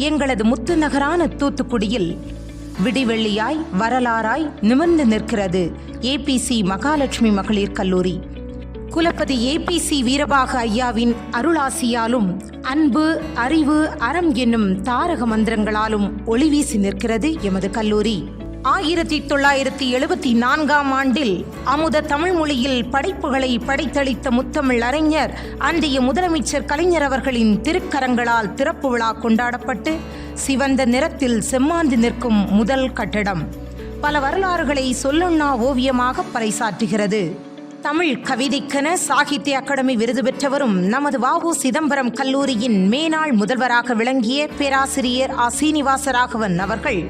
எங்களது முத்து நகரான தூத்துக்குடியில் விடிவெள்ளியாய் வரலாறாய் நிமிர்ந்து நிற்கிறது ஏபிசி மகாலட்சுமி மகளிர் கல்லூரி. குலபதி ஏபிசி வீரபாக ஐயாவின் அருளாசியாலும் அன்பு, அறிவு, அறம் என்னும் தாரக மந்திரங்களாலும் ஒளிவீசி நிற்கிறது எமது கல்லூரி. 1974ஆம் ஆண்டில் அமுத தமிழ் மொழியில் படைப்புகளை படைத்தளித்த முத்தமிழ் அறிஞர் அன்றைய முதலமைச்சர் கலைஞர் அவர்களின் திருக்கரங்களால் திறப்பு விழா கொண்டாடப்பட்டு சிவந்த நிறத்தில் செம்மாந்து நிற்கும் முதல் கட்டடம் பல வரலாறுகளை சொல்லுண்ணா ஓவியமாக பறைசாற்றுகிறது. தமிழ் கவிதைக்கென சாகித்ய அகாடமி விருது பெற்றவரும் நமது வ.உ. சிதம்பரம் கல்லூரியின் மேனாள் முதல்வராக விளங்கிய பேராசிரியர் ஆ. சீனிவாசராகவன் அவர்கள்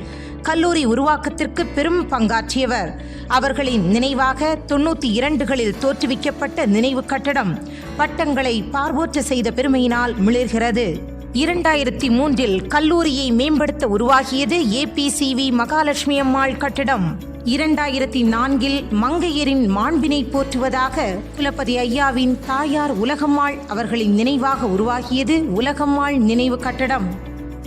கல்லூரி உருவாக்கத்திற்கு பெரும் பங்காற்றியவர். அவர்களின் நினைவாக 92களில் தோற்றுவிக்கப்பட்ட நினைவு கட்டடம் பட்டங்களை பார்வோற்ற செய்த பெருமையினால் மிளிர்கிறது. 2003இல் கல்லூரியை மேம்படுத்த உருவாகியது ஏபிசிவி மகாலட்சுமி அம்மாள் கட்டடம். 2004இல் மங்கையரின் மாண்பினை போற்றுவதாக குலபதி ஐயாவின் தாயார் உலகம்மாள் அவர்களின் நினைவாக உருவாகியது உலகம்மாள் நினைவு கட்டடம்.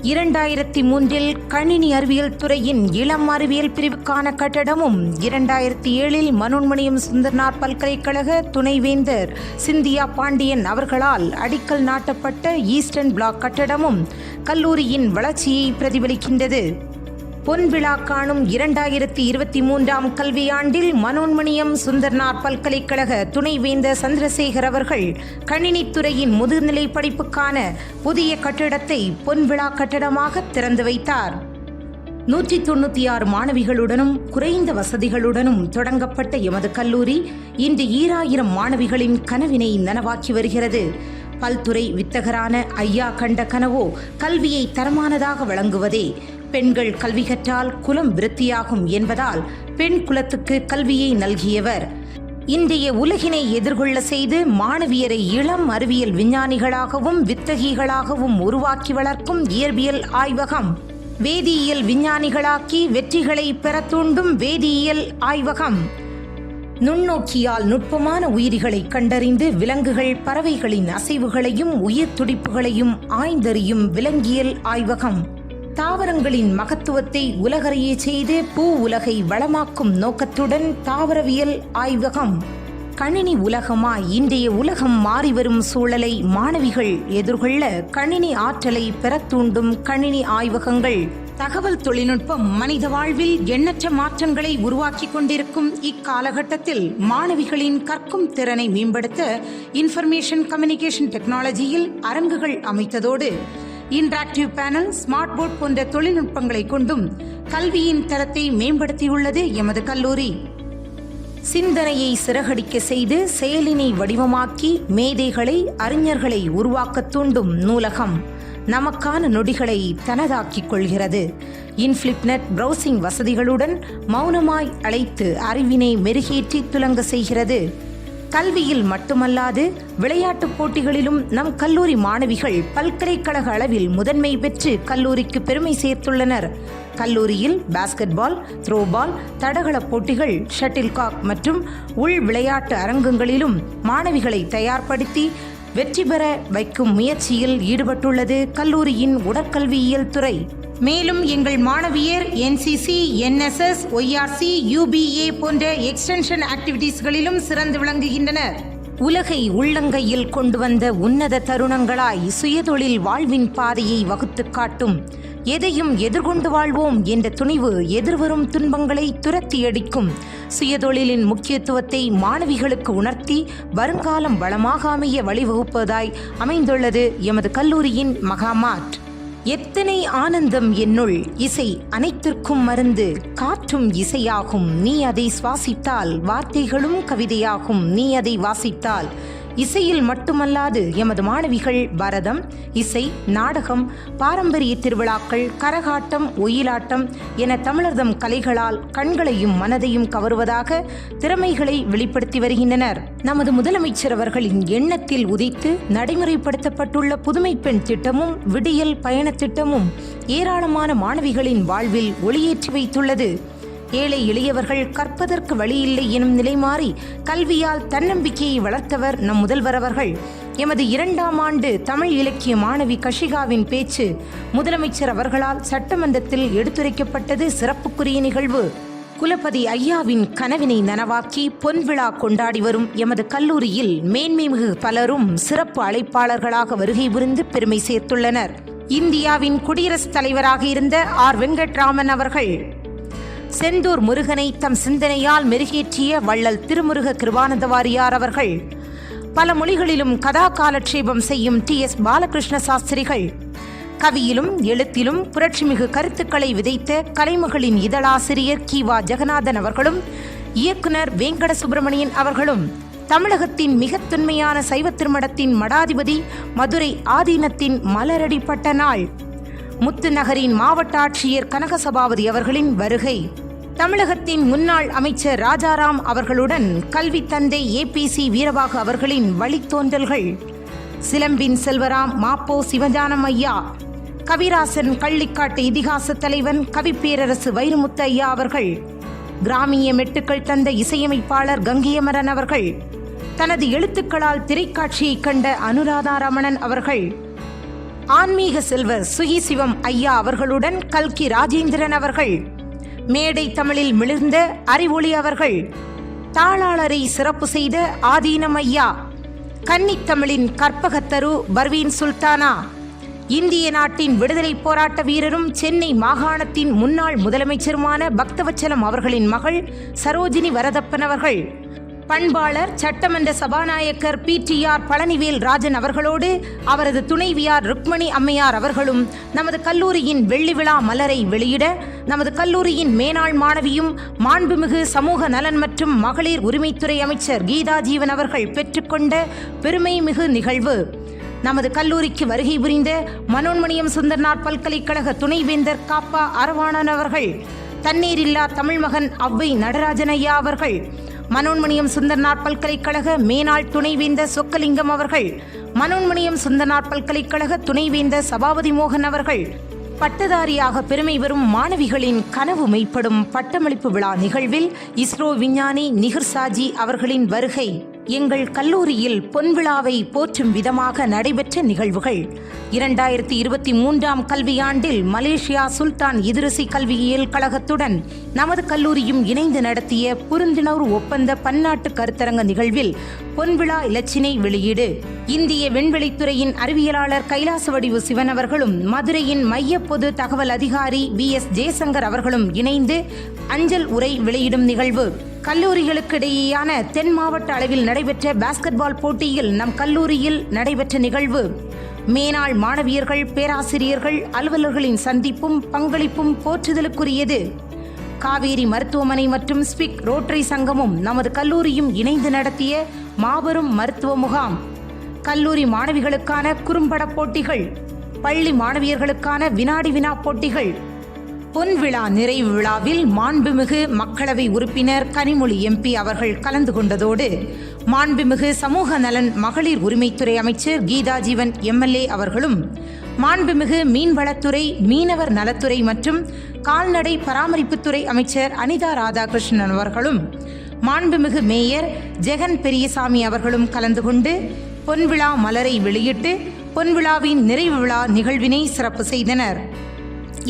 2003இல் கணினி அறிவியல் துறையின் இளம் அறிவியல் பிரிவுக்கான கட்டடமும் 2007இல் மனோன்மணியம் சுந்தரனார் பல்கலைக்கழக துணைவேந்தர் சிந்தியா பாண்டியன் அவர்களால் அடிக்கல் நாட்டப்பட்ட ஈஸ்டர்ன் பிளாக் கட்டடமும் கல்லூரியின் வளர்ச்சியை பிரதிபலிக்கின்றது. பொன்விழா காணும் 2023ஆம் கல்வியாண்டில் மனோன்மணியம் சுந்தரனார் பல்கலைக்கழக துணைவேந்தர் சந்திரசேகர் அவர்கள் கணினித்துறையின் முதுநிலை படிப்புக்கான புதிய கட்டிடத்தை பொன்விழா கட்டடமாக திறந்து வைத்தார். 196 மாணவிகளுடனும் குறைந்த வசதிகளுடனும் தொடங்கப்பட்ட எமது கல்லூரி இன்று 2000 மாணவிகளின் கனவினை நனவாக்கி வருகிறது. பல்துறை வித்தகரான ஐயா கண்ட கனவோ கல்வியை தரமானதாக வழங்குவதே. பெண்கள் கல்வி கற்றால் குலம் விருத்தியாகும் என்பதால் பெண் குலத்துக்கு கல்வியை நல்கியவர். இன்றைய உலகினை எதிர்கொள்ள செய்து மாணவியரை இளம் அறிவியல் விஞ்ஞானிகளாகவும் வித்தகிகளாகவும் உருவாக்கி வளர்க்கும் இயற்பியல் ஆய்வகம். வேதியியல் விஞ்ஞானிகளாக்கி வெற்றிகளை பெற தூண்டும் வேதியியல் ஆய்வகம். நுண்ணோக்கியால் நுட்பமான உயிரிகளை கண்டறிந்து விலங்குகள் பறவைகளின் அசைவுகளையும் உயிர் துடிப்புகளையும் ஆய்ந்தறியும் விலங்கியல் ஆய்வகம். தாவரங்களின் மகத்துவத்தை உலகறிய செய்து பூ உலகை வளமாக்கும் நோக்கத்துடன் தாவரவியல் ஆய்வகம். கணினி உலகமாய் இன்றைய உலகம் மாறிவரும் சூழலை மாணவிகள் எதிர்கொள்ள கணினி ஆற்றலை பெற தூண்டும் கணினி ஆய்வகங்கள். தகவல் தொழில்நுட்பம் மனித வாழ்வில் எண்ணற்ற மாற்றங்களை உருவாக்கி கொண்டிருக்கும் இக்காலகட்டத்தில் மாணவிகளின் கற்கும் திறனை மேம்படுத்த இன்ஃபர்மேஷன் கம்யூனிகேஷன் டெக்னாலஜியில் அரங்குகள் அமைத்ததோடு இன்டராக்டிவ் பேனல், ஸ்மார்ட் போர்ட் போன்ற தொழில்நுட்பங்களை கொண்டும் கல்வியின் தரத்தை மேம்படுத்தியுள்ளது எமது கல்லூரி. சிந்தனையை சிறகடிக்க செய்து செயலினை வடிவமாக்கி மேதைகளை, அறிஞர்களை உருவாக்க தூண்டும் நூலகம் நமக்கான நொடிகளை தனதாக்கிக் கொள்கிறது. இன்ஃபிளிப்நெட் பிரவுசிங் வசதிகளுடன் மௌனமாய் அழைத்து அறிவினை மெருகேற்றி துலங்க செய்கிறது. கல்வியில் மட்டுமல்லாது விளையாட்டுப் போட்டிகளிலும் நம் கல்லூரி மாணவிகள் பல்கலைக்கழக அளவில் முதன்மை பெற்று கல்லூரிக்கு பெருமை சேர்த்துள்ளனர். கல்லூரியில் பாஸ்கெட்பால், த்ரோபால், தடகள போட்டிகள், ஷட்டில்காக் மற்றும் உள் விளையாட்டு அரங்கங்களிலும் மாணவிகளை தயார்படுத்தி வெற்றி பெற வைக்கும் முயற்சியில் ஈடுபட்டுள்ளது கல்லூரியின் உடற்கல்வியியல் துறை. மேலும் எங்கள் மாணவியர் என்சிசி, என்எஸ்எஸ், ஒய்ஆர்சி, யூபிஏ போன்ற எக்ஸ்டென்ஷன் ஆக்டிவிட்டீஸ்களிலும் சிறந்து விளங்குகின்றனர். உலகை உள்ளங்கையில் கொண்டு வந்த உன்னத தருணங்களாய் சுயதொழில் வாழ்வின் பாதையை வகுத்து காட்டும். எதையும் எதிர்கொண்டு வாழ்வோம் என்ற துணிவு எதிர்வரும் துன்பங்களை துரத்தியடிக்கும். சுயதொழிலின் முக்கியத்துவத்தை மாணவிகளுக்கு உணர்த்தி வருங்காலம் வளமாக அமைய வழிவகுப்பதாய் அமைந்துள்ளது எமது கல்லூரியின் மகாமாட். எத்தனை ஆனந்தம் என்னுள், இசை அனைத்திற்கும் மருந்து, காற்றும் இசையாகும் நீ அதை சுவாசித்தால், வார்த்தைகளும் கவிதையாகும் நீ அதை வாசித்தால். இசையில் மட்டுமல்லாது எமது மாணவிகள் பரதம், இசை, நாடகம், பாரம்பரிய திருவிழாக்கள், கரகாட்டம், ஒயிலாட்டம் என தமிழர்தம் கலைகளால் கண்களையும் மனதையும் கவருவதாக திறமைகளை வெளிப்படுத்தி வருகின்றனர். நமது முதலமைச்சர் அவர்களின் எண்ணத்தில் உதித்து நடைமுறைப்படுத்தப்பட்டுள்ள புதுமை பெண் திட்டமும் விடியல் பயண திட்டமும் ஏராளமான மாணவிகளின் வாழ்வில் ஒளியேற்றி வைத்துள்ளது. ஏழை எளியவர்கள் கற்பதற்கு வழியில்லை எனும் நிலை மாறி கல்வியால் தன்னம்பிக்கையை வளர்த்தவர் நம் முதல்வர் அவர்கள். எமது 2ஆம் ஆண்டு தமிழ் இலக்கிய மாணவி கஷிகாவின் பேச்சு முதலமைச்சர் அவர்களால் சட்டமன்றத்தில் எடுத்துரைக்கப்பட்டது சிறப்புக்குரிய நிகழ்வு. குலபதி ஐயாவின் கனவினை நனவாக்கி பொன்விழா கொண்டாடி வரும் எமது கல்லூரியில் மேன்மைமிகு பலரும் சிறப்பு அழைப்பாளர்களாக வருகை புரிந்து பெருமை சேர்த்துள்ளனர். இந்தியாவின் குடியரசுத் தலைவராக இருந்த ஆர். வெங்கட்ராமன் அவர்கள், செந்தூர் முருகனை தம் சிந்தனையால் மெருகேற்றிய வள்ளல் திருமுருக கிருபானந்த வாரியார் அவர்கள், பல மொழிகளிலும் கதா காலட்சேபம் செய்யும் டி.எஸ். பாலகிருஷ்ண சாஸ்திரிகள், கவியிலும் எழுத்திலும் புரட்சிமிகு கருத்துக்களை விதைத்த கலைமகளின் இதழாசிரியர் கி.வா. ஜெகநாதன் அவர்களும், இயக்குனர் வேங்கட சுப்பிரமணியன் அவர்களும், தமிழகத்தின் மிக தொன்மையான சைவ திருமடத்தின் மடாதிபதி மதுரை ஆதீனத்தின் மலரடிப்பட்ட நாள், முத்து நகரின் மாவட்ட ஆட்சியர் கனகசபாபதி அவர்களின் வருகை, தமிழகத்தின் முன்னாள் அமைச்சர் ராஜாராம் அவர்களுடன் கல்வி தந்தை ஏ.பி.சி. வீரபாகு அவர்களின் வழித்தோன்றல்கள், சிலம்பின் செல்வராம் மாப்போ சிவஞானம் ஐயா, கவிராசன் கள்ளிக்காட்டு இதிகாச தலைவன் கவிப்பேரரசு வைரமுத்து ஐயா அவர்கள், கிராமிய மெட்டுக்கள் தந்த இசையமைப்பாளர் கங்கையமரன் அவர்கள், தனது எழுத்துக்களால் திரைக்காட்சியை கண்ட அனுராதா ரமணன் அவர்கள், ஆன்மீக செல்வர் சுகிசிவம் ஐயா அவர்களுடன் கல்கி ராஜேந்திரன் அவர்கள், மேடை தமிழில் மிளிர்ந்த அறிவொளி அவர்கள், தாளாளரை சிறப்பு செய்த ஆதீனம் ஐயா, கன்னித்தமிழின் கற்பகத்தரு பர்வீன் சுல்தானா, இந்திய நாட்டின் விடுதலை போராட்ட வீரரும் சென்னை மாகாணத்தின் முன்னாள் முதலமைச்சருமான பக்தவச்சலம் அவர்களின் மகள் சரோஜினி வரதப்பன் அவர்கள், பண்பாளர் சட்டமன்ற சபாநாயகர் PTR பழனிவேல் ராஜன் அவர்களோடு அவரது துணைவியார் ருக்மணி அம்மையார் அவர்களும் நமது கல்லூரியின் வெள்ளி விழா மலரை வெளியிட நமது கல்லூரியின் மேனாள் மாணவியும் மாண்புமிகு சமூக நலன் மற்றும் மகளிர் உரிமைத்துறை அமைச்சர் கீதா ஜீவன் அவர்கள் பெற்றுக்கொண்ட பெருமை மிகு நிகழ்வு. நமது கல்லூரிக்கு வருகை புரிந்த மனோன்மணியம் சுந்தரனார் பல்கலைக்கழக துணைவேந்தர் காப்பா அரவாணன் அவர்கள், தண்ணீரில்லா தமிழ் மகன் அவ்வை நடராஜன் ஐயா அவர்கள், மனோன்மணியம் சுந்தரனார் பல்கலைக்கழக மேனாள் துணைவேந்தர் சொக்கலிங்கம் அவர்கள், மனோன்மணியம் சுந்தரனார் பல்கலைக்கழக துணைவேந்தர் சபாபதி மோகன் அவர்கள், பட்டதாரியாக பெருமை வரும் மாணவிகளின் கனவு மெய்ப்படும் பட்டமளிப்பு விழா நிகழ்வில் இஸ்ரோ விஞ்ஞானி நிகர் சாஜி அவர்களின் வருகை, எங்கள் கல்லூரியில் பொன்விழாவை போற்றும் விதமாக நடைபெற்ற நிகழ்வுகள். 2023ஆம் கல்வியாண்டில் மலேசியா சுல்தான் இத்ரிசி கல்வியியல் கழகத்துடன் நமது கல்லூரியும் இணைந்து நடத்திய புரிந்துணர்வு ஒப்பந்த பன்னாட்டு கருத்தரங்க நிகழ்வில் பொன்விழா இலச்சினை வெளியீடு. இந்திய விண்வெளித்துறையின் அறிவியலாளர் கைலாசவடிவு சிவன் அவர்களும் மதுரையின் மைய பொது தகவல் அதிகாரி V.S. ஜெயசங்கர் அவர்களும் இணைந்து அஞ்சல் உரை வெளியிடும் நிகழ்வு. கல்லூரிகளுக்கிடையேயான தென் மாவட்ட அளவில் நடைபெற்ற பாஸ்கெட்பால் போட்டியில் நம் கல்லூரியில் நடைபெற்ற நிகழ்வு. மேனாள் மாணவியர்கள், பேராசிரியர்கள், அலுவலர்களின் சந்திப்பும் பங்களிப்பும் போற்றுதலுக்குரியது. காவேரி மருத்துவமனை மற்றும் ஸ்பிக் ரோட்டரி சங்கமும் நமது கல்லூரியும் இணைந்து நடத்திய மாபெரும் மருத்துவ முகாம். கல்லூரி மாணவிகளுக்கான குறும்பட போட்டிகள், பள்ளி மாணவியர்களுக்கான வினாடி வினா போட்டிகள். பொன்விழா நிறைவு விழாவில் மாண்புமிகு மக்களவை உறுப்பினர் கனிமொழி MP அவர்கள் கலந்து கொண்டதோடு மாண்புமிகு சமூக நலன் மகளிர் உரிமைத்துறை அமைச்சர் கீதா ஜீவன் MLA அவர்களும், மாண்புமிகு மீன்வளத்துறை, மீனவர் நலத்துறை மற்றும் கால்நடை பராமரிப்புத்துறை அமைச்சர் அனிதா ராதாகிருஷ்ணன் அவர்களும், மாண்புமிகு மேயர் ஜெகன் பெரியசாமி அவர்களும் கலந்து கொண்டு பொன்விழா மலரை வெளியிட்டு பொன்விழாவின் நிறைவு விழா நிகழ்வினை சிறப்பு செய்தனர்.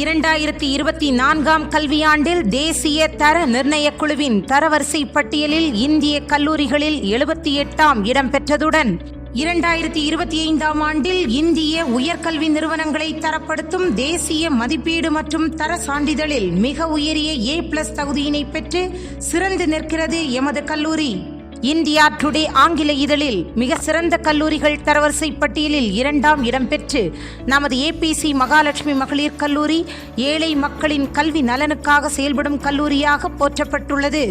2024ஆம் கல்வியாண்டில் தேசிய தர நிர்ணய குழுவின் தரவரிசை பட்டியலில் இந்திய கல்லூரிகளில் 78ஆம் இடம் பெற்றதுடன் 2025ஆம் ஆண்டில் இந்திய உயர்கல்வி நிறுவனங்களை தரப்படுத்தும் தேசிய மதிப்பீடு மற்றும் தர சான்றிதழில் மிக உயரிய A+ தகுதியினை பெற்று சிறந்து நிற்கிறது எமது கல்லூரி. இந்தியா டுடே ஆங்கில இதழில் மிக சிறந்த கல்லூரிகள் தரவரிசை பட்டியலில் 2ஆம் இடம் பெற்று நமது APC மகாலட்சுமி மகளிர் கல்லூரி ஏழை மக்களின் கல்வி நலனுக்காக செயல்படும் கல்லூரியாக போற்றப்பட்டுள்ளது.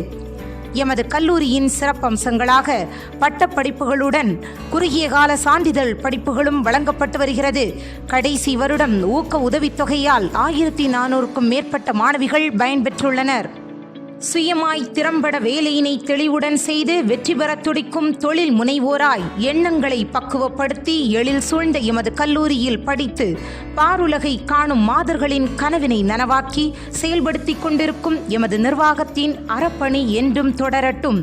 எமது கல்லூரியின் சிறப்பம்சங்களாக பட்டப்படிப்புகளுடன் குறுகிய கால சான்றிதழ் படிப்புகளும் வழங்கப்பட்டு வருகிறது. கடைசி வருடம் ஊக்க உதவித்தொகையால் 1400க்கும் மேற்பட்ட மாணவிகள் பயன்பெற்றுள்ளனர். சுயமாய் திறம்பட வேலையினை தெளிவுடன் செய்து வெற்றி பெற துடிக்கும் தொழில் முனைவோராய் எண்ணங்களை பக்குவப்படுத்தி எழில் சூழ்ந்த எமது கல்லூரியில் படித்து பாருலகை காணும் மாதர்களின் கனவினை நனவாக்கி செயல்படுத்திக் கொண்டிருக்கும் எமது நிர்வாகத்தின் அறப்பணி என்றும் தொடரட்டும்.